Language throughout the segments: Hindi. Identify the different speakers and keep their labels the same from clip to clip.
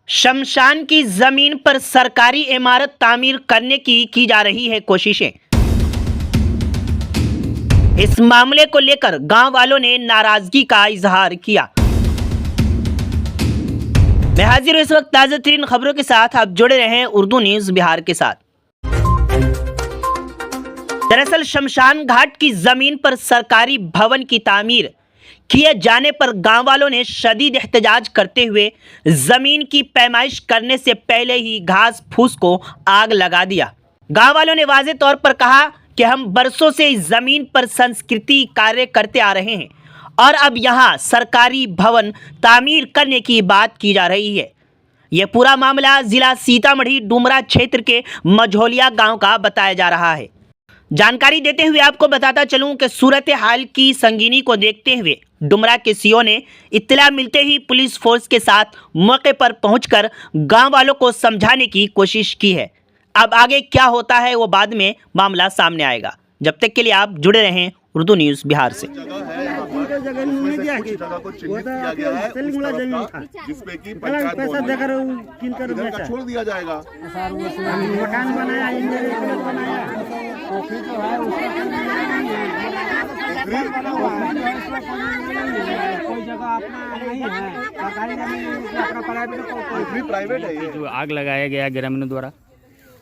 Speaker 1: शमशान की जमीन पर सरकारी इमारत तामीर करने की जा रही है कोशिशें। इस मामले को लेकर गांव वालों ने नाराजगी का इजहार किया। मैं हाजिर हूं इस वक्त ताजा तरीन खबरों के साथ। आप जुड़े रहे उर्दू न्यूज बिहार के साथ। दरअसल शमशान घाट की जमीन पर सरकारी भवन की तामीर किए जाने पर गांव वालों ने शदीद एहतजाज करते हुए जमीन की पैमाइश करने से पहले ही घास फूस को आग लगा दिया। गांव वालों ने वाज़ेह तौर पर कहा कि हम बरसों से इस जमीन पर संस्कृति कार्य करते आ रहे हैं और अब यहां सरकारी भवन तामीर करने की बात की जा रही है। यह पूरा मामला जिला सीतामढ़ी डुमरा क्षेत्र के मझौलिया गांव का बताया जा रहा है। जानकारी देते हुए आपको बताता चलूं कि सूरत हाल की संगीनी को देखते हुए डुमरा के सीओ ने इत्तला मिलते ही पुलिस फोर्स के साथ मौके पर पहुंचकर गांव वालों को समझाने की कोशिश की है। अब आगे क्या होता है वो बाद में मामला सामने आएगा। जब तक के लिए आप जुड़े रहें उर्दू न्यूज़ बिहार से।
Speaker 2: छोड़ दिया जाएगा।
Speaker 3: मकान बनाया, कोई जगह अपना नहीं है, सरकारी जमीन अपना
Speaker 2: प्राइवेट है। ये
Speaker 4: जो आग लगाया गया ग्रामीणों द्वारा,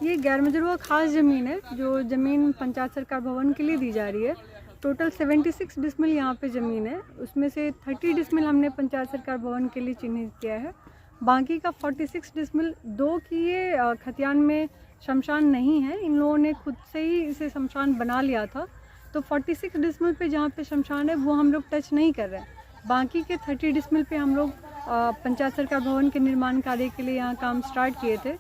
Speaker 5: ये गैर मजरूआ खास ज़मीन है जो ज़मीन पंचायत सरकार भवन के लिए दी जा रही है। टोटल 76 डिसमिल यहाँ पे ज़मीन है, उसमें से 30 डिसमिल हमने पंचायत सरकार भवन के लिए चिन्हित किया है। बाकी का 46 डिसमिल दो की ये खतियान में शमशान नहीं है, इन लोगों ने खुद से ही इसे शमशान बना लिया था। तो 46 डिसमिल पे जहाँ पे शमशान है वो हम लोग टच नहीं कर रहे हैं। बाकी के 30 डिसमिल पे हम लोग पंचायत सरकार भवन के निर्माण कार्य के लिए यहाँ काम स्टार्ट किए थे।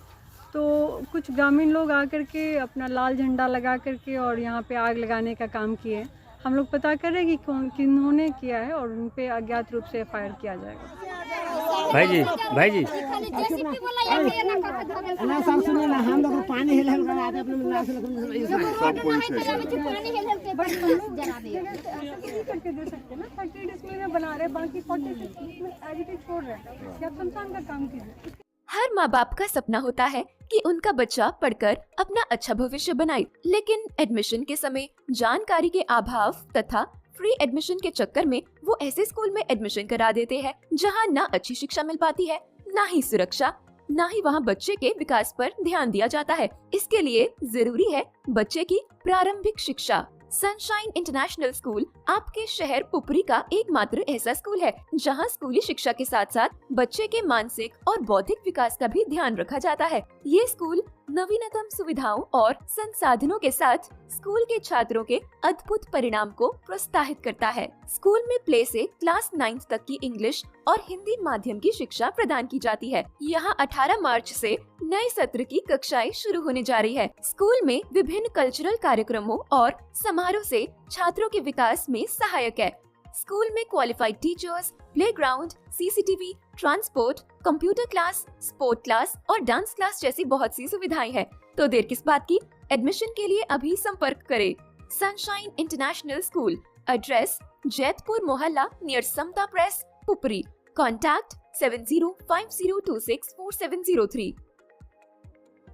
Speaker 5: तो कुछ ग्रामीण लोग आकर के अपना लाल झंडा लगा करके और यहाँ पे आग लगाने का काम किए। हम लोग पता कर रहे हैं कि किन्होंने किया है और उन पे अज्ञात रूप से एफआईआर किया जाएगा।
Speaker 4: भाई जी
Speaker 3: सब सुने ना, हम लोग पानी हिल हिल कर आते अपने
Speaker 5: करके दे सकते ना। 30 डिसमिल में बना रहे, बाकी 46 डिसमिल एज इट इज छोड़ रहे हैं। क्या शमशान का काम कीजिए।
Speaker 6: हर माँ बाप का सपना होता है कि उनका बच्चा पढ़कर अपना अच्छा भविष्य बनाए, लेकिन एडमिशन के समय जानकारी के अभाव तथा फ्री एडमिशन के चक्कर में वो ऐसे स्कूल में एडमिशन करा देते हैं जहाँ ना अच्छी शिक्षा मिल पाती है, ना ही सुरक्षा, ना ही वहाँ बच्चे के विकास पर ध्यान दिया जाता है। इसके लिए जरूरी है बच्चे की प्रारंभिक शिक्षा। सनशाइन इंटरनेशनल स्कूल आपके शहर पुपरी का एकमात्र ऐसा स्कूल है जहां स्कूली शिक्षा के साथ साथ बच्चे के मानसिक और बौद्धिक विकास का भी ध्यान रखा जाता है। ये स्कूल नवीनतम सुविधाओं और संसाधनों के साथ स्कूल के छात्रों के अद्भुत परिणाम को प्रोत्साहित करता है। स्कूल में प्ले से क्लास 9 तक की इंग्लिश और हिंदी माध्यम की शिक्षा प्रदान की जाती है। यहाँ 18 मार्च से नए सत्र की कक्षाएं शुरू होने जा रही है। स्कूल में विभिन्न कल्चरल कार्यक्रमों और समारोह से छात्रों के विकास में सहायक है। स्कूल में qualified teachers, playground, CCTV, transport, computer class, sport class और डांस क्लास जैसी बहुत सी सुविधाएं हैं। तो देर किस बात की, एडमिशन के लिए अभी संपर्क करें। Sunshine international school, address Jaitpur मोहल्ला नियर समता प्रेस, पुपरी। कॉन्टैक्ट 7050264703।